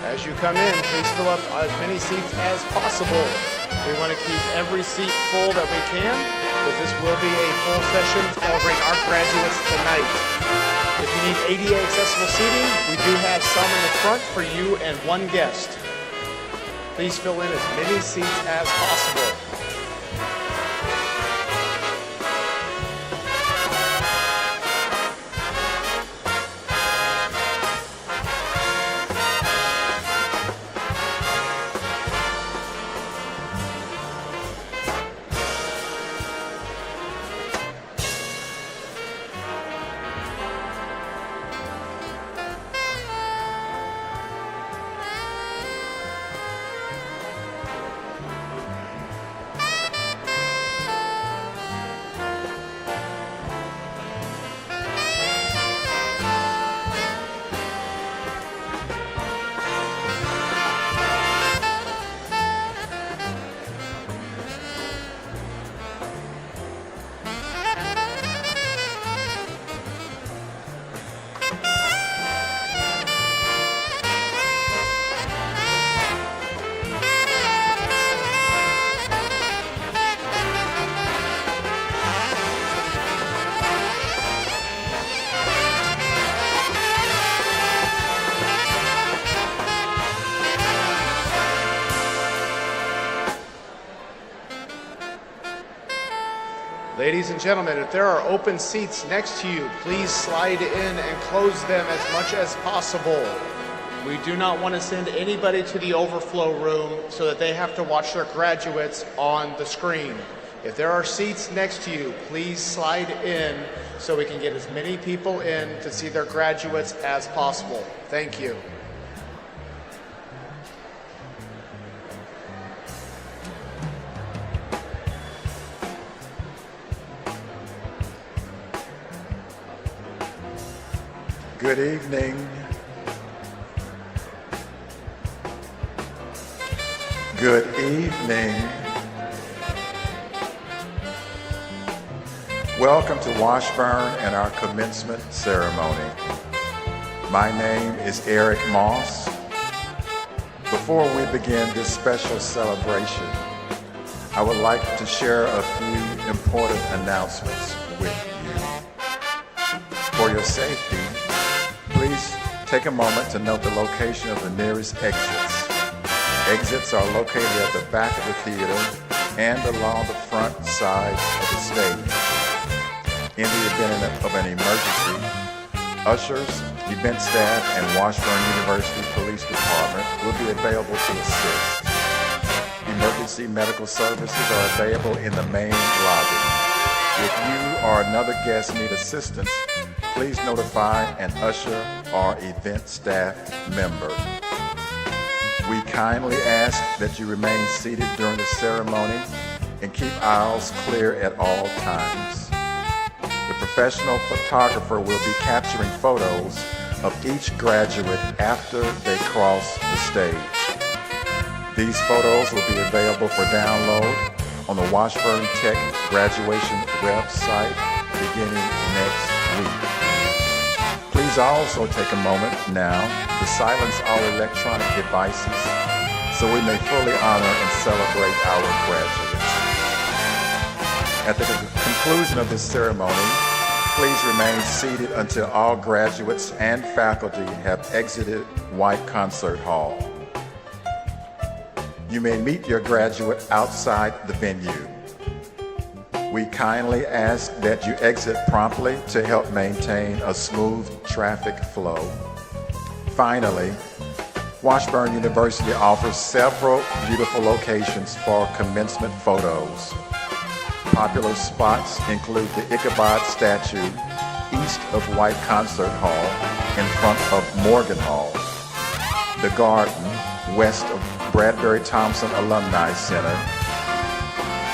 As you come in, please fill up as many seats as possible. We want to keep every seat full that we can, but this will be a full session celebrating our graduates tonight. If you need ADA accessible seating, we do have some in the front for you and one guest. Please fill in as many seats as possible. Ladies and gentlemen, if there are open seats next to you, please slide in and close them as much as possible. We do not want to send anybody to the overflow room so that they have to watch their graduates on the screen. If there are seats next to you, please slide in so we can get as many people in to see their graduates as possible. Thank you. Good evening. Good evening. Welcome to Washburn and our commencement ceremony. My name is Eric Moss. Before we begin this special celebration, I would like to share a few important announcements with you. For your safety, please take a moment to note the location of the nearest exits. Exits are located at the back of the theater and along the front sides of the stage. In the event of an emergency, ushers, event staff, and Washburn University Police Department will be available to assist. Emergency medical services are available in the main lobby. If you or another guest need assistance, please notify an usher or event staff member. We kindly ask that you remain seated during the ceremony and keep aisles clear at all times. The professional photographer will be capturing photos of each graduate after they cross the stage. These photos will be available for download on the Washburn Tech graduation website beginning next week. Please also take a moment now to silence all electronic devices so we may fully honor and celebrate our graduates. At the conclusion of this ceremony, please remain seated until all graduates and faculty have exited White Concert Hall. You may meet your graduate outside the venue. We kindly ask that you exit promptly to help maintain a smooth traffic flow. Finally, Washburn University offers several beautiful locations for commencement photos. Popular spots include the Ichabod statue east of White Concert Hall in front of Morgan Hall, the Garden west of Bradbury Thompson Alumni Center,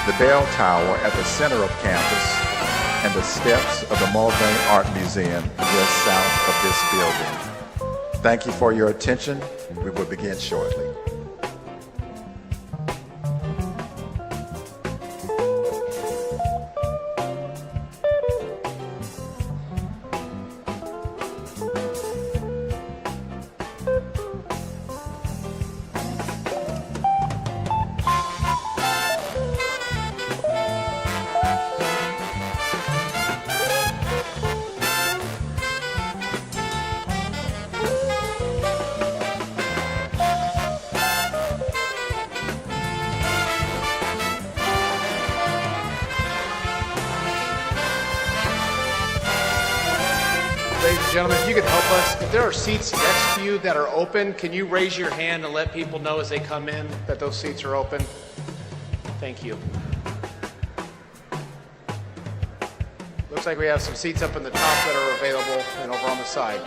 the bell tower at the center of campus, and the steps of the Mulvane Art Museum just south of this building. Thank you for your attention. We will begin shortly. gentlemen, if you could help us, if there are seats next to you that are open, can you raise your hand and let people know as they come in that those seats are open? Thank you. Looks like we have some seats up in the top that are available and over on the side.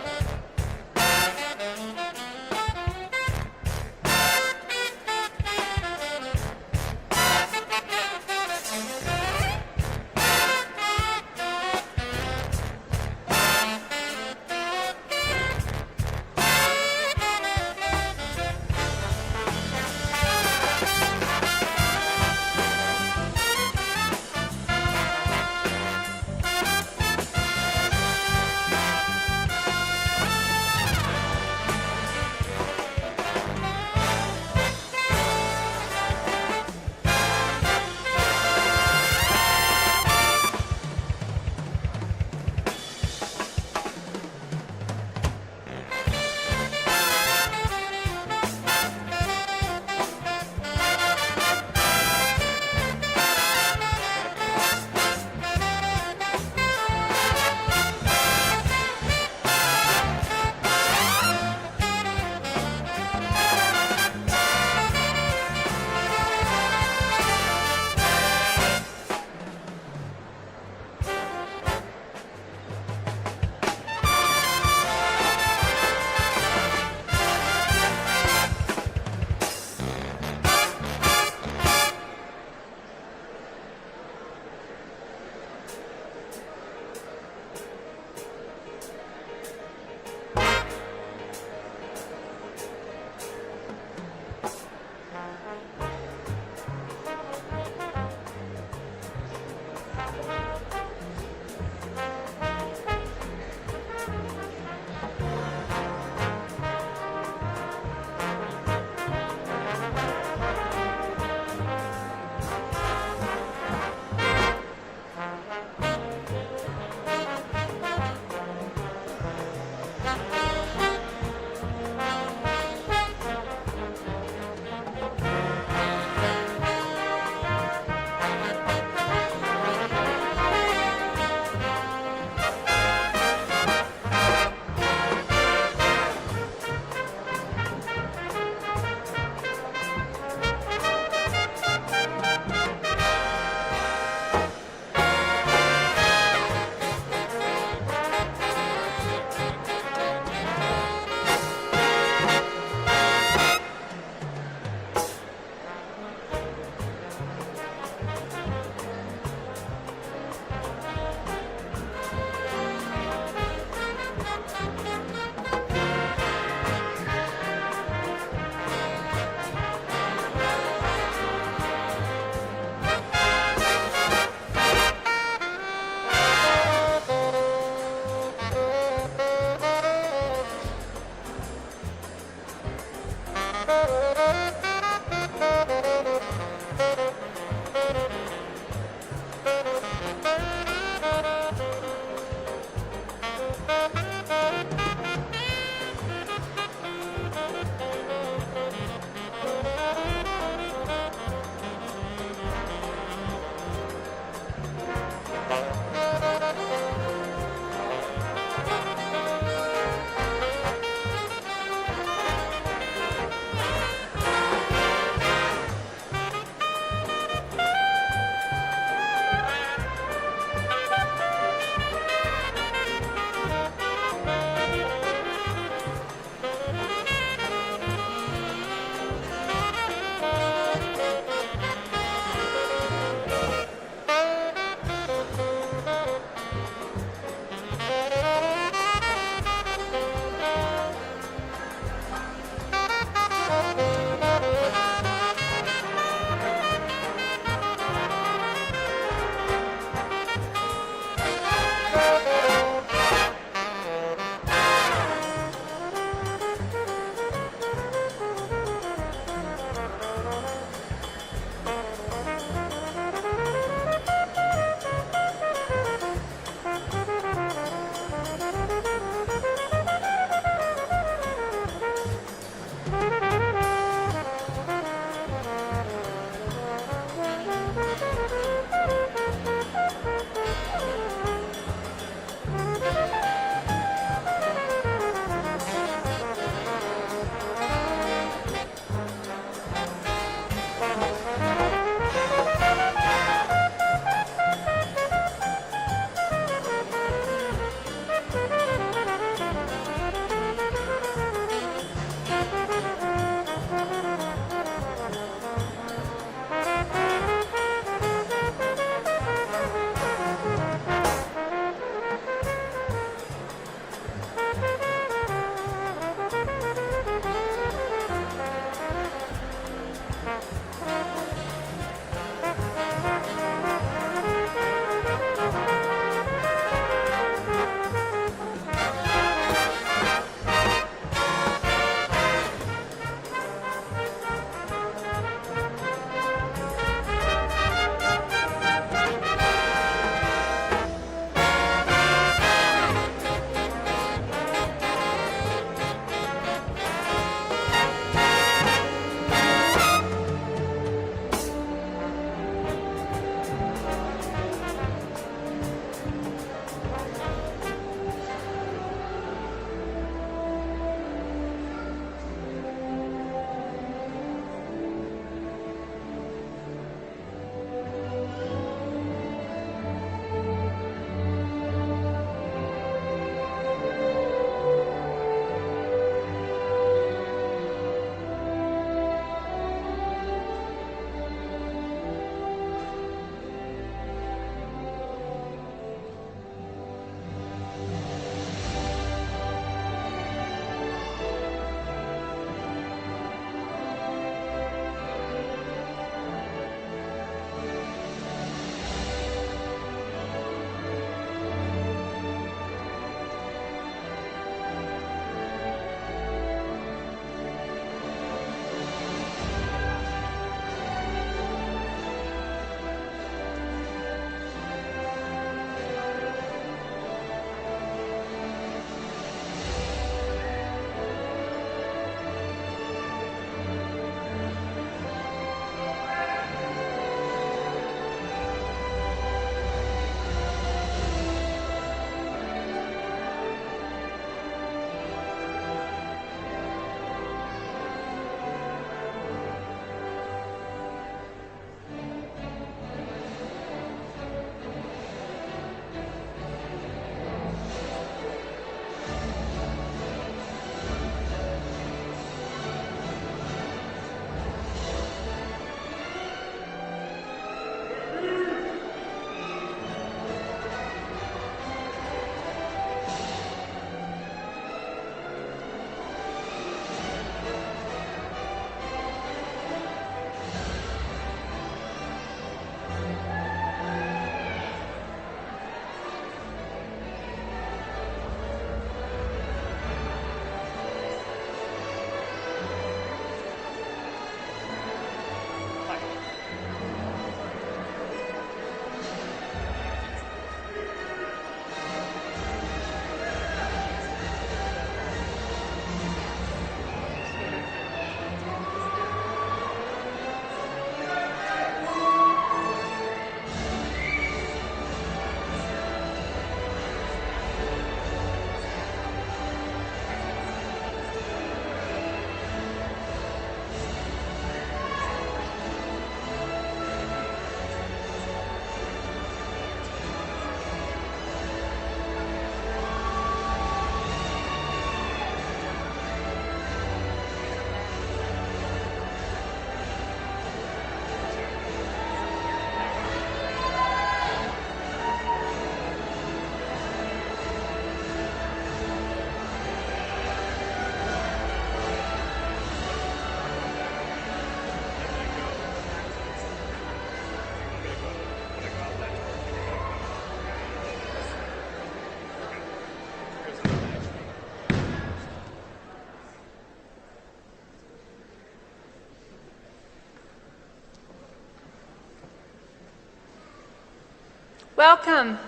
Welcome.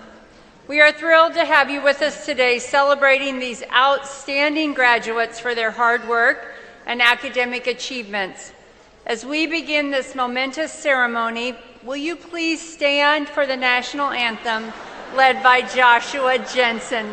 We are thrilled to have you with us today celebrating these outstanding graduates for their hard work and academic achievements. As we begin this momentous ceremony, will you please stand for the national anthem led by Joshua Jensen.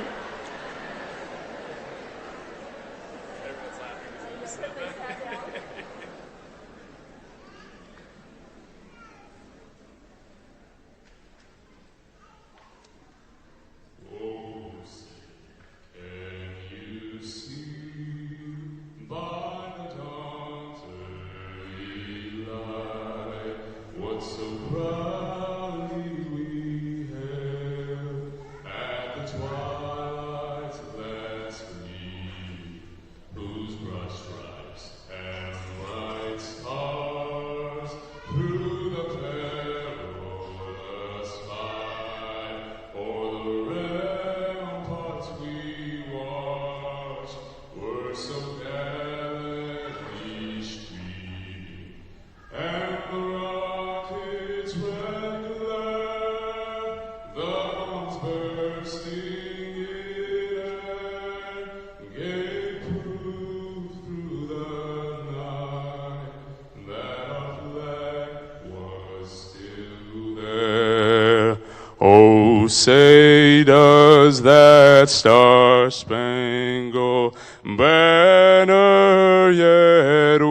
Say does that star-spangled banner yet wave,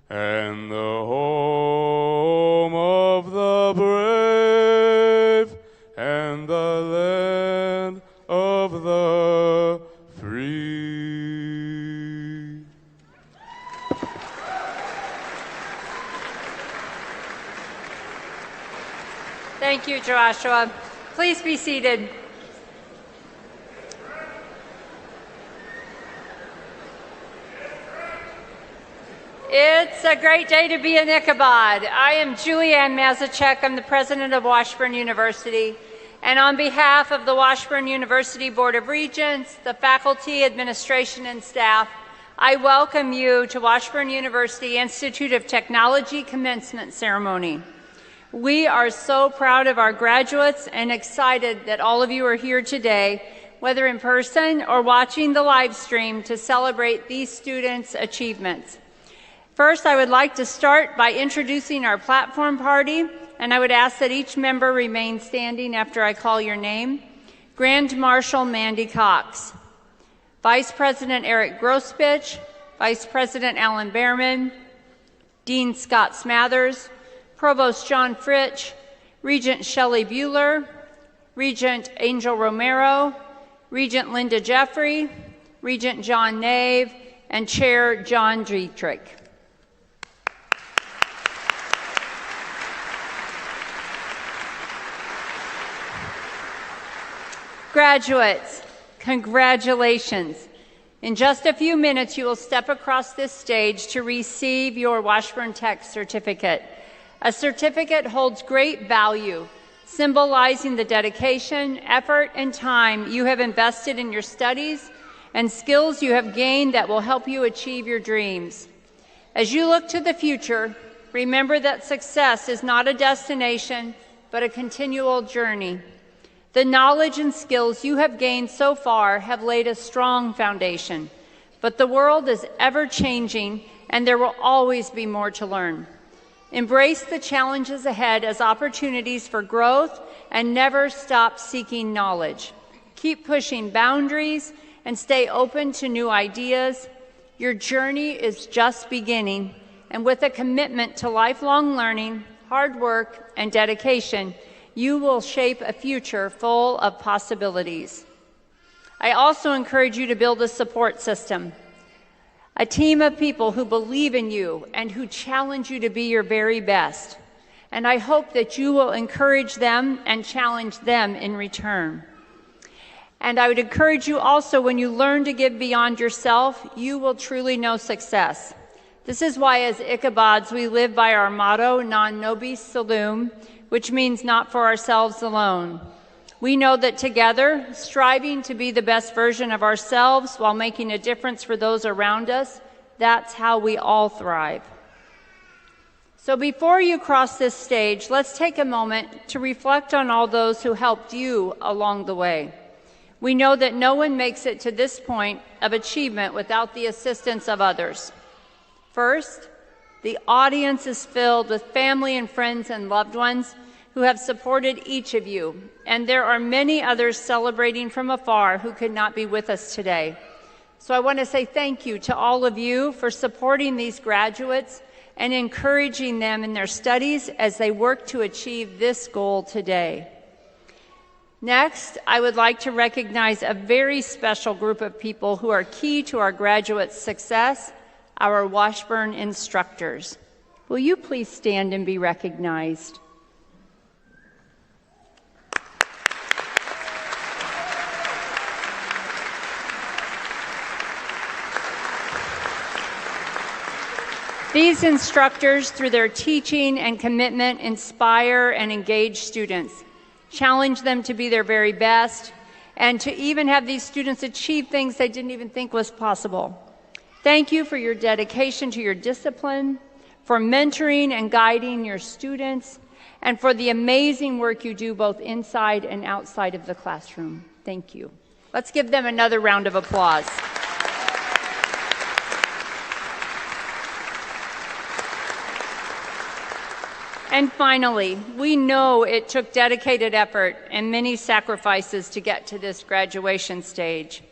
and the home of the brave and the land of the free. Thank you, Joshua. Please be seated. It's a great day to be in Ichabod. I am Julianne Mazachek. I'm the president of Washburn University. And on behalf of the Washburn University Board of Regents, the faculty, administration, and staff, I welcome you to Washburn University Institute of Technology commencement ceremony. We are so proud of our graduates and excited that all of you are here today, whether in person or watching the live stream, to celebrate these students' achievements. First, I would like to start by introducing our platform party, and I would ask that each member remain standing after I call your name. Grand Marshal Mandy Cox, Vice President Eric Grospich, Vice President Alan Behrman, Dean Scott Smathers, Provost John Fritsch, Regent Shelley Bueller, Regent Angel Romero, Regent Linda Jeffrey, Regent John Nave, and Chair John Dietrich. Graduates, congratulations. In just a few minutes, you will step across this stage to receive your Washburn Tech certificate. A certificate holds great value, symbolizing the dedication, effort, and time you have invested in your studies and skills you have gained that will help you achieve your dreams. As you look to the future, remember that success is not a destination, but a continual journey. The knowledge and skills you have gained so far have laid a strong foundation, but the world is ever changing and there will always be more to learn. Embrace the challenges ahead as opportunities for growth and never stop seeking knowledge. Keep pushing boundaries and stay open to new ideas. Your journey is just beginning, and with a commitment to lifelong learning, hard work, and dedication, you will shape a future full of possibilities. I also encourage you to build a support system, a team of people who believe in you and who challenge you to be your very best. And I hope that you will encourage them and challenge them in return. And I would encourage you also, when you learn to give beyond yourself, you will truly know success. This is why as Ichabods we live by our motto, non nobis salum, which means not for ourselves alone. We know that together, striving to be the best version of ourselves while making a difference for those around us, that's how we all thrive. So before you cross this stage, let's take a moment to reflect on all those who helped you along the way. We know that no one makes it to this point of achievement without the assistance of others. First, the audience is filled with family and friends and loved ones who have supported each of you, and there are many others celebrating from afar who could not be with us today. So I want to say thank you to all of you for supporting these graduates and encouraging them in their studies as they work to achieve this goal today. Next, I would like to recognize a very special group of people who are key to our graduates' success, our Washburn instructors. Will you please stand and be recognized? These instructors, through their teaching and commitment, inspire and engage students, challenge them to be their very best, and to even have these students achieve things they didn't even think was possible. Thank you for your dedication to your discipline, for mentoring and guiding your students, and for the amazing work you do both inside and outside of the classroom. Thank you. Let's give them another round of applause. And finally, we know it took dedicated effort and many sacrifices to get to this graduation stage.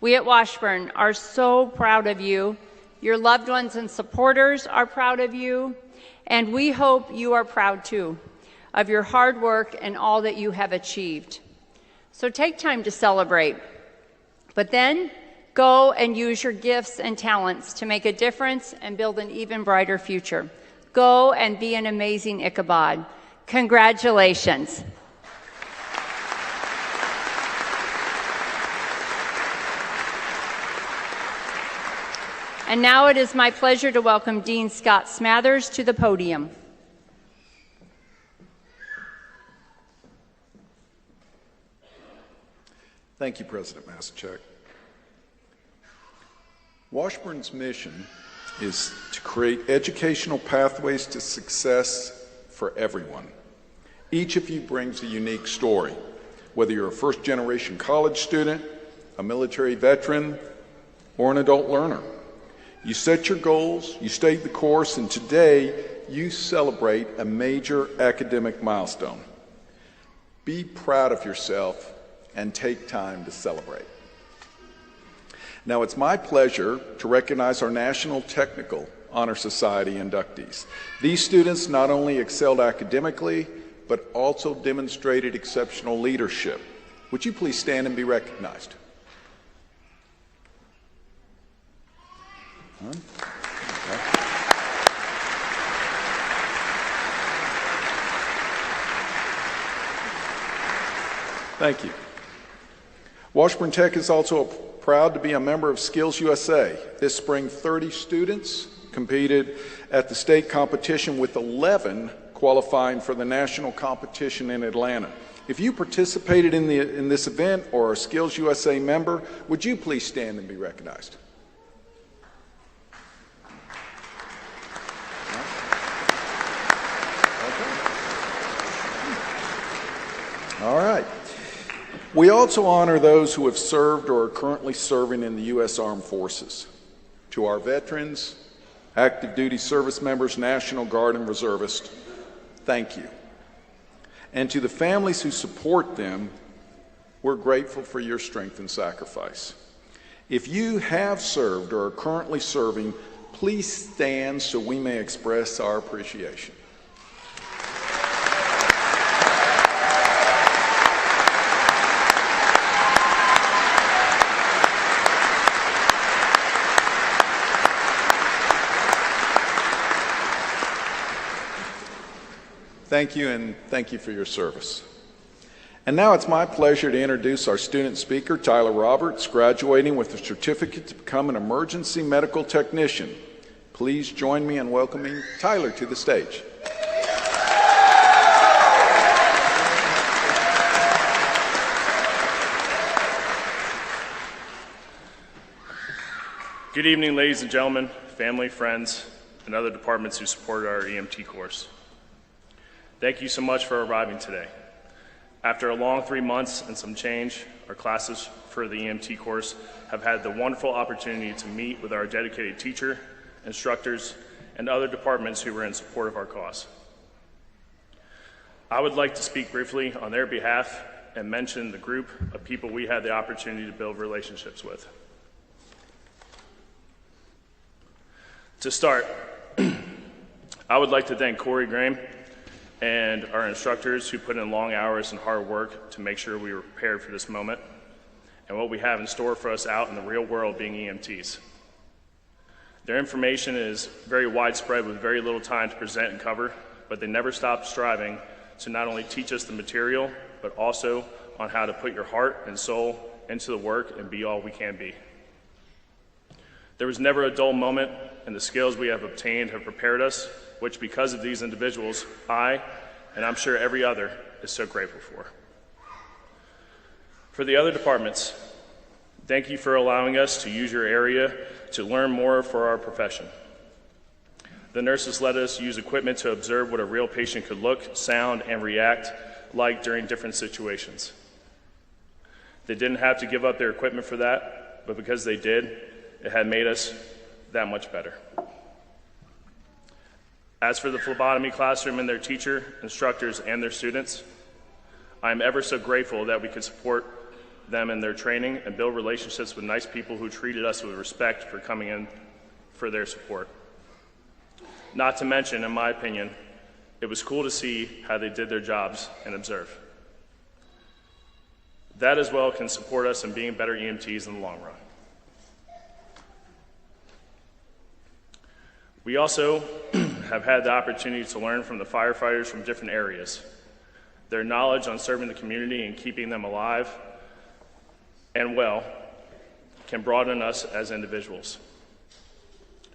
We at Washburn are so proud of you. Your loved ones and supporters are proud of you, and we hope you are proud too of your hard work and all that you have achieved. So take time to celebrate, but then go and use your gifts and talents to make a difference and build an even brighter future. Go and be an amazing Ichabod. Congratulations. And now it is my pleasure to welcome Dean Scott Smathers to the podium. Thank you, President Masachek. Washburn's mission is to create educational pathways to success for everyone. Each of you brings a unique story, whether you're a first-generation college student, a military veteran, or an adult learner. You set your goals, you stayed the course, and today you celebrate a major academic milestone. Be proud of yourself and take time to celebrate. Now, it's my pleasure to recognize our National Technical Honor Society inductees. These students not only excelled academically, but also demonstrated exceptional leadership. Would you please stand and be recognized? Okay. Thank you. Washburn Tech is also proud to be a member of Skills USA. This spring, 30 students competed at the state competition, with 11 qualifying for the national competition in Atlanta. If you participated in this event or are a Skills USA member, would you please stand and be recognized? All right. We also honor those who have served or are currently serving in the U.S. Armed Forces. To our veterans, active duty service members, National Guard, and reservists, thank you. And to the families who support them, we're grateful for your strength and sacrifice. If you have served or are currently serving, please stand so we may express our appreciation. Thank you, and thank you for your service. And now it's my pleasure to introduce our student speaker, Tyler Roberts, graduating with a certificate to become an emergency medical technician. Please join me in welcoming Tyler to the stage. Good evening, ladies and gentlemen, family, friends. and other departments who supported our EMT course. Thank you so much for arriving today. After a long 3 months and some change, our classes for the EMT course have had the wonderful opportunity to meet with our dedicated teacher, instructors, and other departments who were in support of our cause. I would like to speak briefly on their behalf and mention the group of people we had the opportunity to build relationships with. To start, I would like to thank Corey Graham and our instructors who put in long hours and hard work to make sure we were prepared for this moment and what we have in store for us out in the real world being EMTs. Their information is very widespread with very little time to present and cover, but they never stop striving to not only teach us the material, but also on how to put your heart and soul into the work and be all we can be. There was never a dull moment, and the skills we have obtained have prepared us, which because of these individuals, I, and I'm sure every other, is so grateful for. For the other departments, thank you for allowing us to use your area to learn more for our profession. The nurses let us use equipment to observe what a real patient could look, sound, and react like during different situations. They didn't have to give up their equipment for that, but because they did, it had made us that much better. As for the phlebotomy classroom and their teacher, instructors, and their students, I am ever so grateful that we could support them in their training and build relationships with nice people who treated us with respect for coming in for their support. Not to mention, in my opinion, it was cool to see how they did their jobs and observe. That as well can support us in being better EMTs in the long run. We also have had the opportunity to learn from the firefighters from different areas. Their knowledge on serving the community and keeping them alive and well can broaden us as individuals.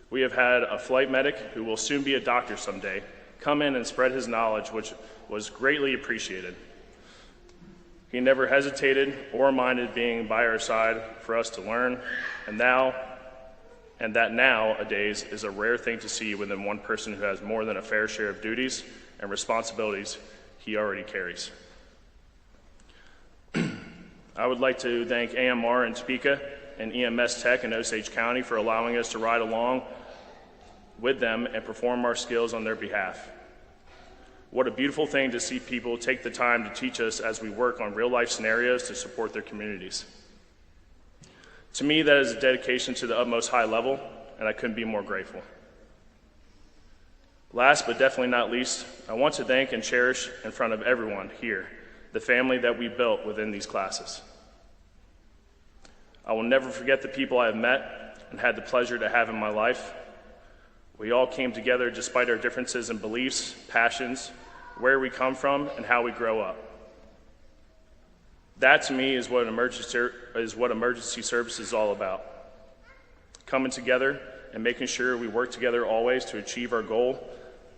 We have had a flight medic who will soon be a doctor someday come in and spread his knowledge, which was greatly appreciated. He never hesitated or minded being by our side for us to learn, and that nowadays is a rare thing to see within one person who has more than a fair share of duties and responsibilities he already carries. I would like to thank AMR in Topeka and EMS Tech in Osage County for allowing us to ride along with them and perform our skills on their behalf. What a beautiful thing to see people take the time to teach us as we work on real-life scenarios to support their communities. To me, that is a dedication to the utmost high level, and I couldn't be more grateful. Last but definitely not least, I want to thank and cherish in front of everyone here the family that we built within these classes. I will never forget the people I have met and had the pleasure to have in my life. We all came together despite our differences in beliefs, passions, where we come from, and how we grow up. That to me is what emergency service is all about. Coming together and making sure we work together always to achieve our goal,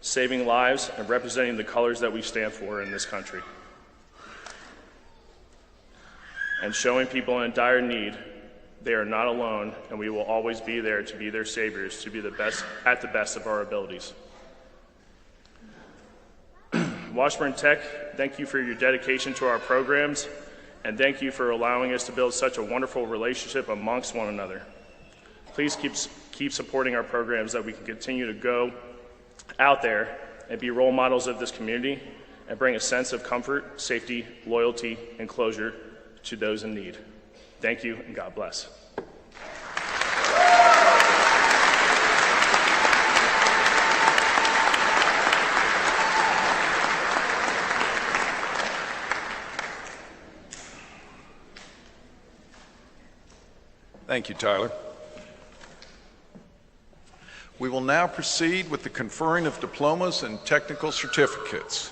saving lives and representing the colors that we stand for in this country. And showing people in dire need they are not alone, and we will always be there to be their saviors, to be the best at the best of our abilities. Washburn Tech, thank you for your dedication to our programs, and thank you for allowing us to build such a wonderful relationship amongst one another. Please keep supporting our programs that we can continue to go out there and be role models of this community and bring a sense of comfort, safety, loyalty, and closure to those in need. Thank you, and God bless. Thank you, Tyler. We will now proceed with the conferring of diplomas and technical certificates.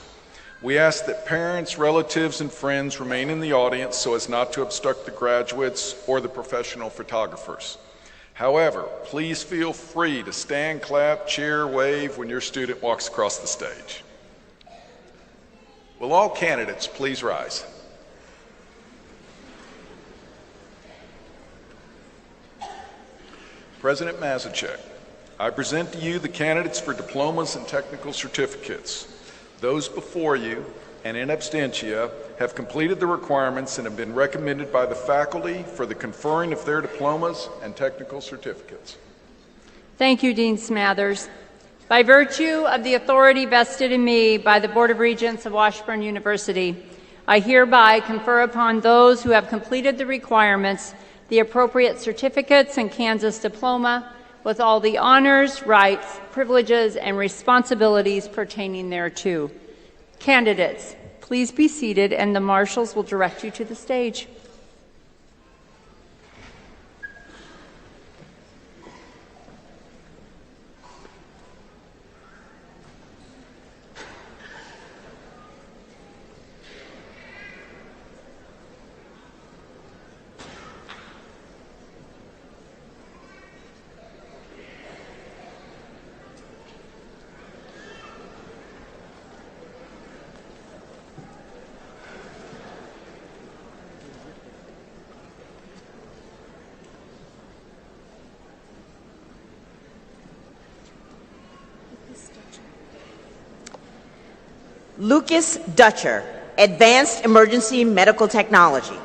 We ask that parents, relatives, and friends remain in the audience so as not to obstruct the graduates or the professional photographers. However, please feel free to stand, clap, cheer, wave when your student walks across the stage. Will all candidates please rise? President Mazurchak, I present to you the candidates for diplomas and technical certificates. Those before you and in absentia have completed the requirements and have been recommended by the faculty for the conferring of their diplomas and technical certificates. Thank you, Dean Smathers. By virtue of the authority vested in me by the Board of Regents of Washburn University, I hereby confer upon those who have completed the requirements the appropriate certificates and Kansas diploma with all the honors, rights, privileges, and responsibilities pertaining thereto. Candidates, please be seated, and the marshals will direct you to the stage. Lucas Dutcher, Advanced Emergency Medical Technology.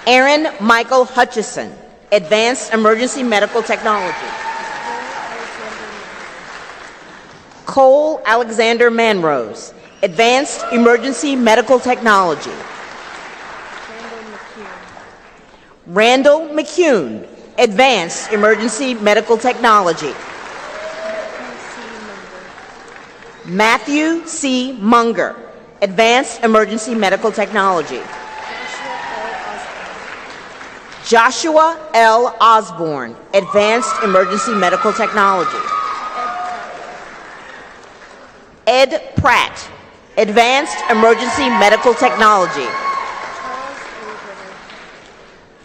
Aaron Michael Hutchison, Advanced Emergency Medical Technology. Cole Alexander Manrose, Advanced Emergency Medical Technology. Randall McCune, Advanced Emergency Medical Technology. Matthew C. Munger, Advanced Emergency Medical Technology. Joshua L. Osborne, Advanced Emergency Medical Technology. Ed Pratt, Advanced Emergency Medical Technology.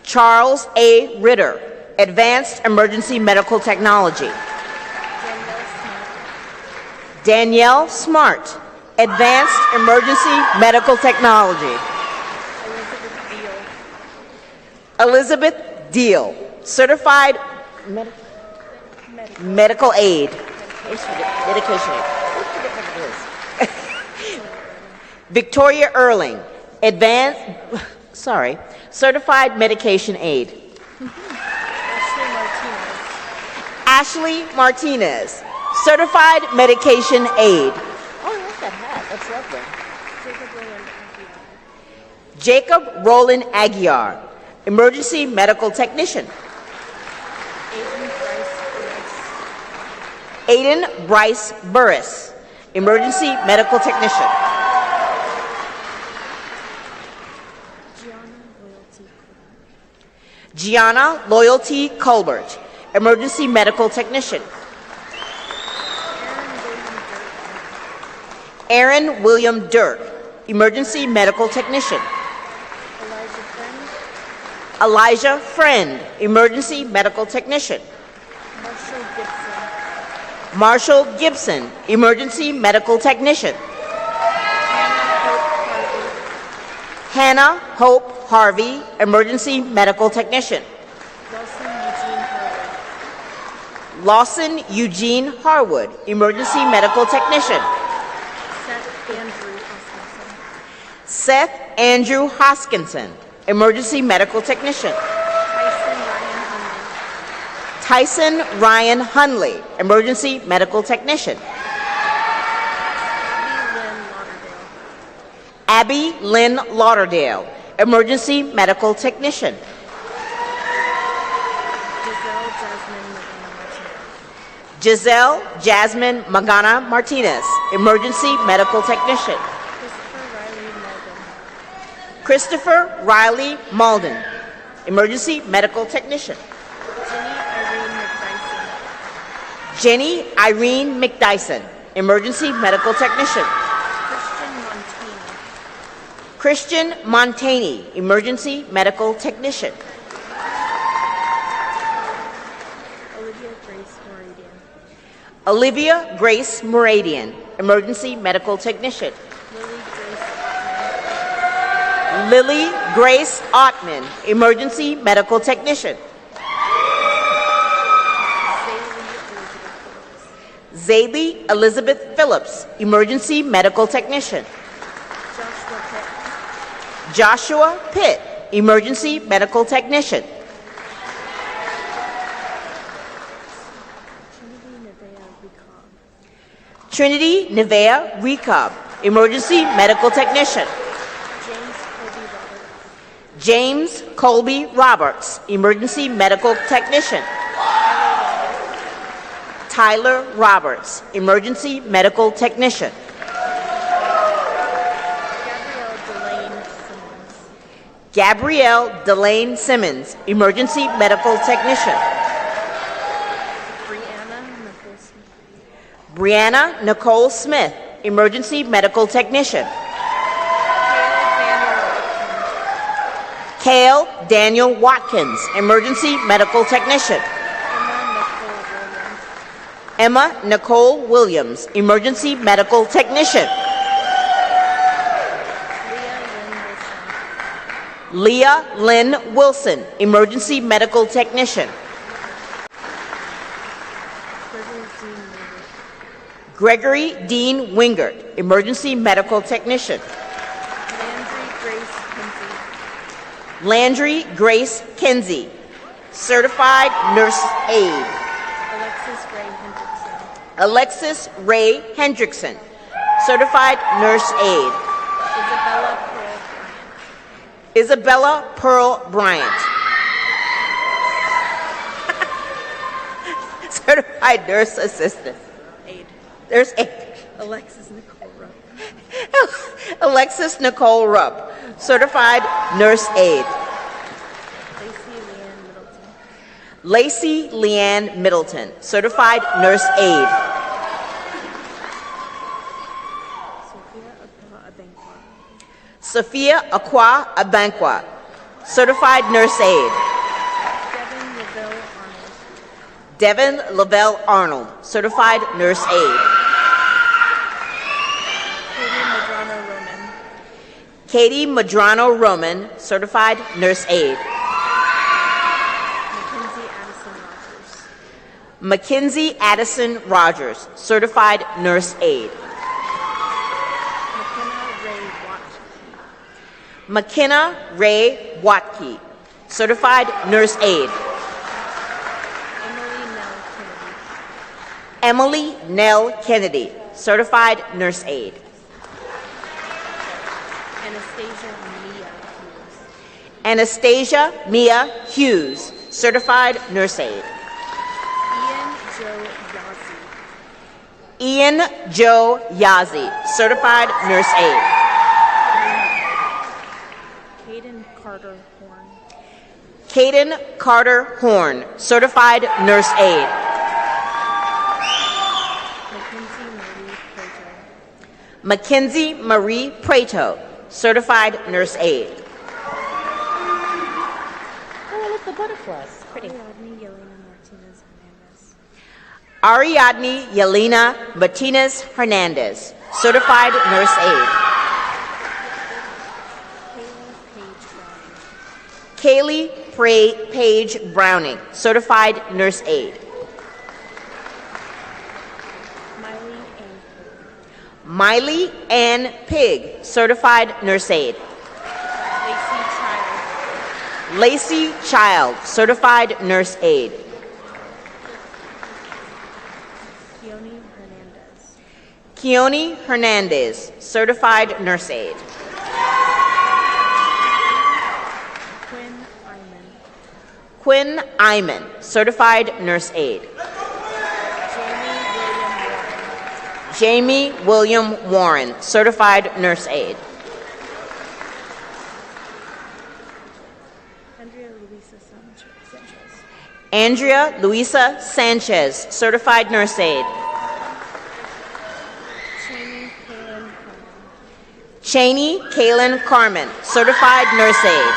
Charles A. Ritter, Advanced Emergency Medical Technology. Danielle Smart, Advanced Emergency Medical Technology. Elizabeth Deal, Certified Medical Aid. Medication aid. Victoria Erling, Certified Medication Aid. Ashley Martinez, Certified Medication Aid. Oh, I like that hat. That's lovely. Jacob Roland Aguiar, Emergency Medical Technician. Aiden Bryce Burris, Emergency Medical Technician. Gianna Loyalty Colbert, Emergency Medical Technician. Aaron William Dirk, Emergency Medical Technician. Elijah Friend, Emergency Medical Technician. Marshall Gibson, Emergency Medical Technician. Hannah Hope Harvey, Emergency Medical Technician. Lawson Eugene Harwood, Emergency Medical Technician. Seth Andrew Hoskinson, Emergency Medical Technician. Tyson Ryan Hunley, Emergency Medical Technician. Abby Lynn Lauderdale, Emergency Medical Technician. Giselle Jasmine Magana Martinez, Emergency Medical Technician. Christopher Riley Malden, Emergency Medical Technician. Jenny Irene McDyson, Emergency Medical Technician. Christian Montaney, Emergency Medical Technician. Olivia Grace Moradian, Emergency Medical Technician. Lily Grace Ottman, Emergency Medical Technician. Zaylee Elizabeth Phillips, Emergency Medical Technician. Joshua Pitt, Emergency Medical Technician. Trinity Nevea Recob, Emergency Medical Technician. James Colby Roberts, Emergency Medical Technician. Tyler Roberts, Emergency Medical Technician. Gabrielle Delane Simmons, Emergency Medical Technician. Brianna Nicole Smith, Emergency Medical Technician. Cale Daniel Watkins, Emergency Medical Technician. Emma Nicole Williams, Emergency Medical Technician. Leah Lynn Wilson, Emergency Medical Technician. Gregory Dean Wingert, Emergency Medical Technician. Landry Grace Kinsey, Certified Nurse Aide. Alexis Ray Hendrickson, Certified Nurse Aide. Isabella Pearl Bryant, Certified Nurse Assistant. There's aide. Alexis Nicole Rupp. Alexis Nicole Rupp, Certified Nurse Aide. Lacey Leanne Middleton, Certified Nurse Aide. Sophia Aqua Abanqua, Certified Nurse Aide. Devin Lavelle Arnold, Certified Nurse Aide. Katie Madrano Roman, Certified Nurse Aide. Mackenzie Addison Rogers, Certified Nurse Aide. McKenna Ray Watke, Certified Nurse Aide. Emily Nell Kennedy, Certified Nurse Aide. Anastasia Mia Hughes, Certified Nurse Aide. Ian Joe Yazzie, Certified Nurse Aide. Caden Carter Horn. Caden Carter Horn, Certified Nurse Aide. Mackenzie Marie Prato, Certified Nurse Aide. Oh, look, the butterflies. Pretty. Ariadne Yelena Martinez Hernandez, Certified Nurse Aide. Kaylee Page Browning, Certified Nurse Aide. Miley Ann Pig, Certified Nurse Aide. Lacey Child, Certified Nurse Aide. Keone Hernandez, Certified Nurse Aide. Quinn Iman, Certified Nurse Aide. Jamie William Warren, Certified Nurse Aide. Andrea Luisa Sanchez, Certified Nurse Aide. Cheney Kaylin Carmen, Certified Nurse Aide.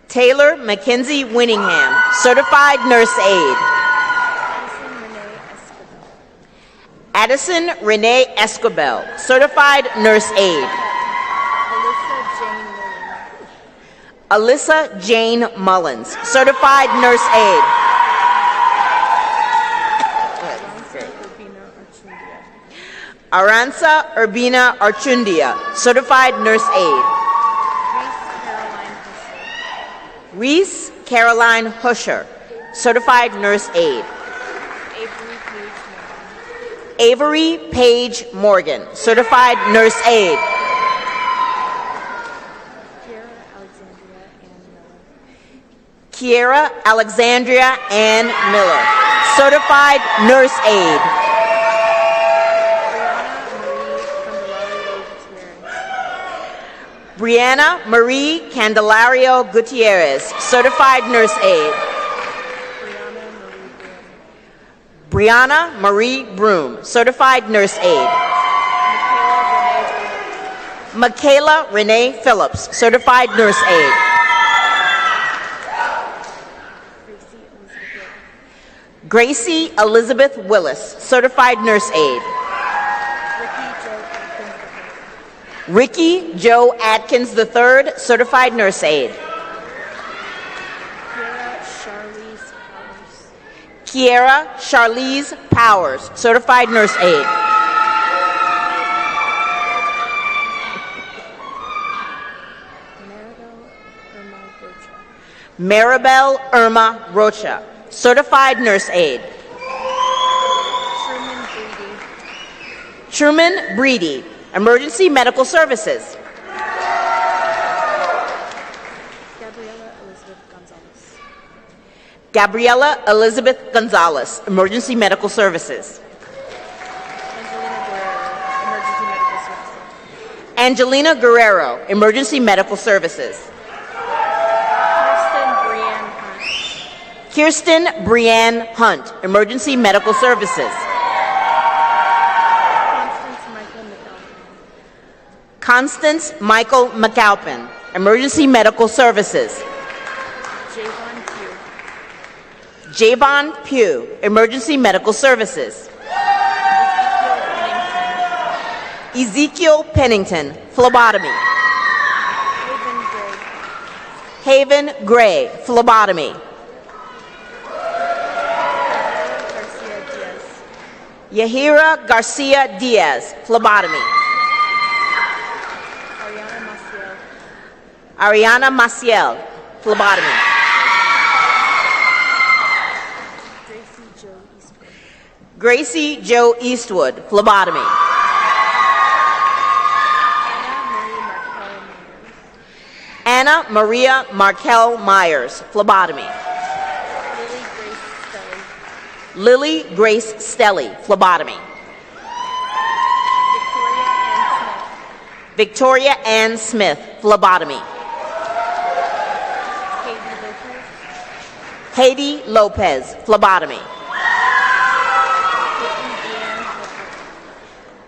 Taylor Mackenzie Winningham, Certified Nurse Aide. Addison Renee Escobar, certified nurse aide. Alyssa Jane Mullen. Alyssa Jane Mullins, certified nurse aide. Aranza Urbina Aranza Archundia. Urbina Archundia, certified nurse aide. Reese Caroline Husser. Reese Caroline Husher, certified nurse aide. Avery Page Morgan. Avery Page Morgan, certified nurse aide. Kiera Alexandria Ann Miller. Kiera Alexandria Ann Miller, certified nurse aide. Brianna Marie Candelario Gutierrez. Brianna Marie Candelario Gutierrez, certified nurse aide. Brianna Marie Broom. Brianna Marie Broom, certified nurse aide. Michaela Renee Phillips, certified nurse aide. Gracie Elizabeth Willis, certified nurse aide. Ricky Joe Atkins III, certified nurse aide. Kiera Charlize Powers. Kiera Charlize Powers, certified nurse aide. Maribel Irma Rocha, certified nurse aide. Truman Breedy, emergency medical services. Gabriela Elizabeth Gonzalez, emergency medical services. Angelina Guerrero, emergency medical services. Kirsten Brianne Hunt, emergency medical services. Constance Michael McAlpin, emergency medical services. Javon Pugh, emergency medical services. Ezekiel Pennington, phlebotomy. Haven Gray, phlebotomy. Yahira Garcia Diaz, phlebotomy. Ariana Maciel, phlebotomy. Gracie Joe Eastwood, phlebotomy. Anna Maria Markel Myers, phlebotomy. Lily Grace Stelly, phlebotomy. Victoria Ann Smith, phlebotomy. Haiti Lopez, phlebotomy.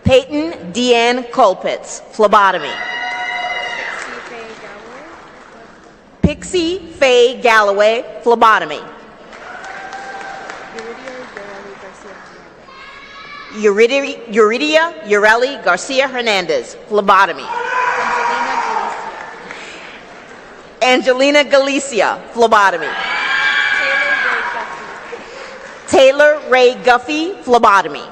Peyton Deanne Colpitz, phlebotomy. Pixie Faye Galloway, phlebotomy. Euridia Ureli Garcia Hernandez, phlebotomy. Angelina Galicia, phlebotomy. Taylor Ray Guffey, phlebotomy.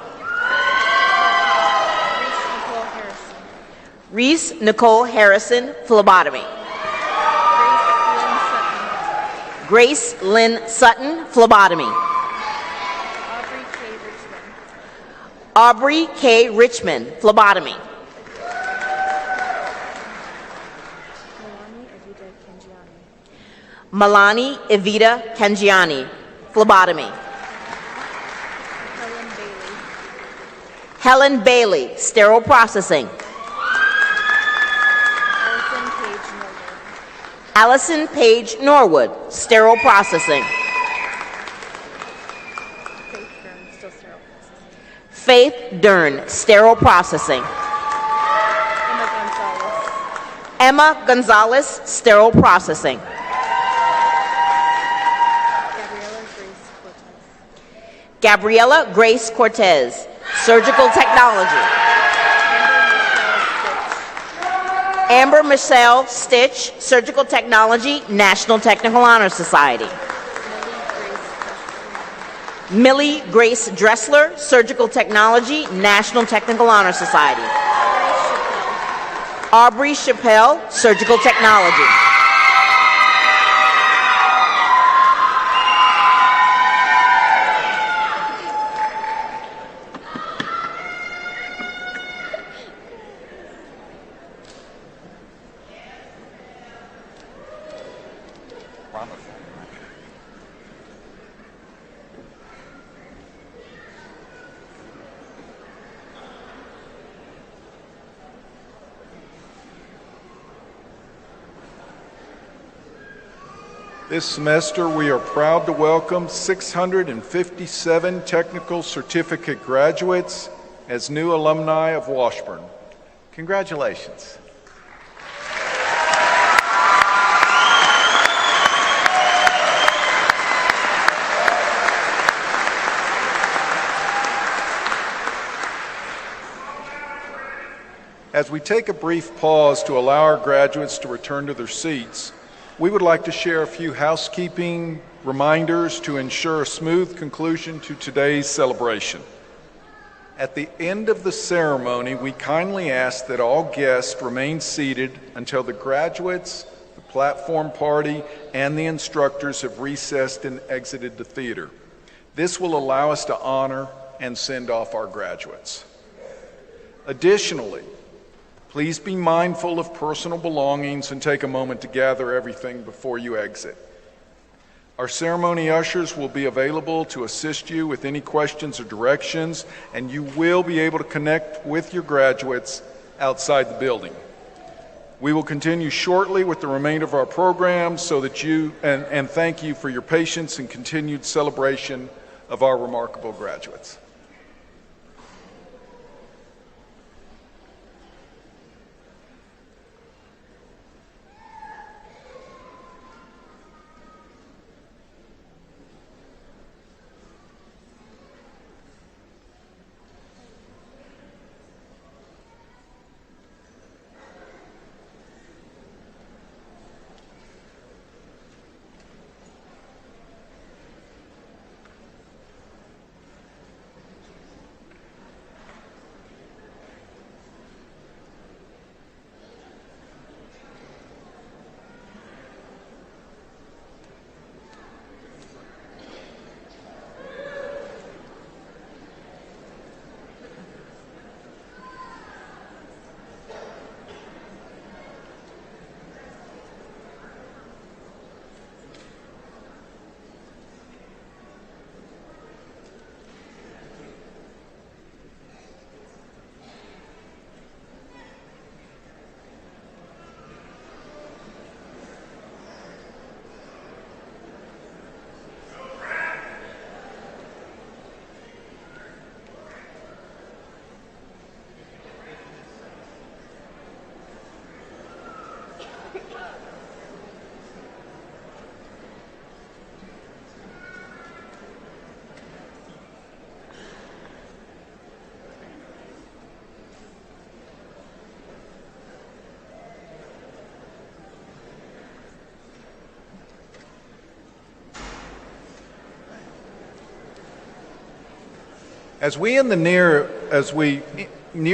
Reese Nicole Harrison, phlebotomy. Grace Lynn Sutton, phlebotomy. Aubrey K. Richmond, phlebotomy. Milani Evita Cangiani, phlebotomy. Helen Bailey, sterile processing. Allison Page Norwood, sterile processing. Faith Dern, sterile processing. Emma Gonzalez, sterile processing. Gabriella Grace Cortez, Surgical Technology. Amber Michelle Stitch, Surgical Technology, National Technical Honor Society. Millie Grace Dressler, Surgical Technology, National Technical Honor Society. Aubrey Chappelle, Surgical Technology. This semester, we are proud to welcome 657 technical certificate graduates as new alumni of Washburn. Congratulations. As we take a brief pause to allow our graduates to return to their seats, we would like to share a few housekeeping reminders to ensure a smooth conclusion to today's celebration. At the end of the ceremony, we kindly ask that all guests remain seated until the graduates, the platform party, and the instructors have recessed and exited the theater. This will allow us to honor and send off our graduates. Additionally, please be mindful of personal belongings and take a moment to gather everything before you exit. Our ceremony ushers will be available to assist you with any questions or directions, and you will be able to connect with your graduates outside the building. We will continue shortly with the remainder of our program so that and thank you for your patience and continued celebration of our remarkable graduates. As we near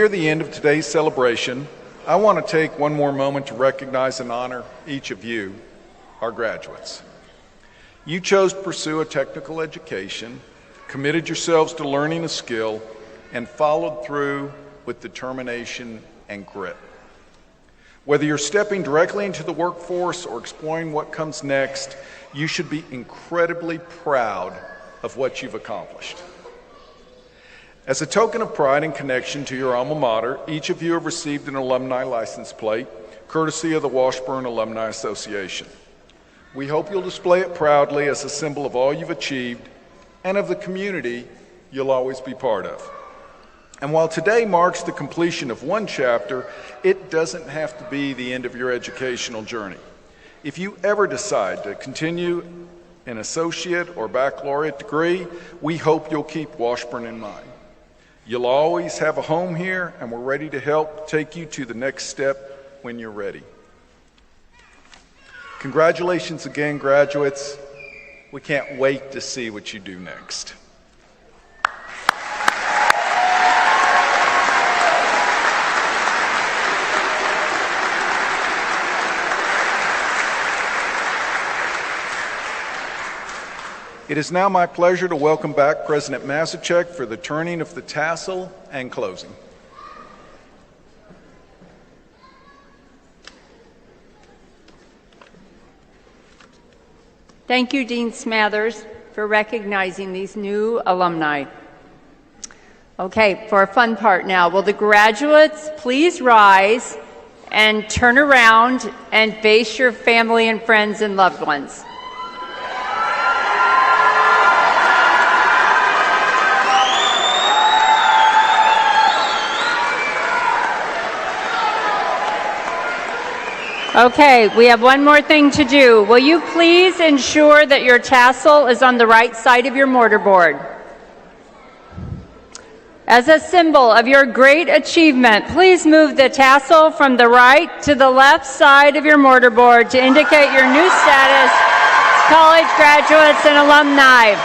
the end of today's celebration, I want to take one more moment to recognize and honor each of you, our graduates. You chose to pursue a technical education, committed yourselves to learning a skill, and followed through with determination and grit. Whether you're stepping directly into the workforce or exploring what comes next, you should be incredibly proud of what you've accomplished. As a token of pride and connection to your alma mater, each of you have received an alumni license plate, courtesy of the Washburn Alumni Association. We hope you'll display it proudly as a symbol of all you've achieved and of the community you'll always be part of. And while today marks the completion of one chapter, it doesn't have to be the end of your educational journey. If you ever decide to continue an associate or baccalaureate degree, we hope you'll keep Washburn in mind. You'll always have a home here, and we're ready to help take you to the next step when you're ready. Congratulations again, graduates. We can't wait to see what you do next. It is now my pleasure to welcome back President Masachek for the turning of the tassel and closing. Thank you, Dean Smathers, for recognizing these new alumni. Okay, for our fun part now, will the graduates please rise and turn around and face your family and friends and loved ones? Okay, we have one more thing to do. Will you please ensure that your tassel is on the right side of your mortarboard? As a symbol of your great achievement, please move the tassel from the right to the left side of your mortarboard to indicate your new status as college graduates and alumni.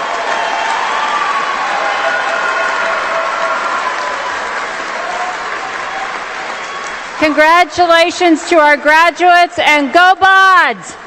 Congratulations to our graduates, and go Bods!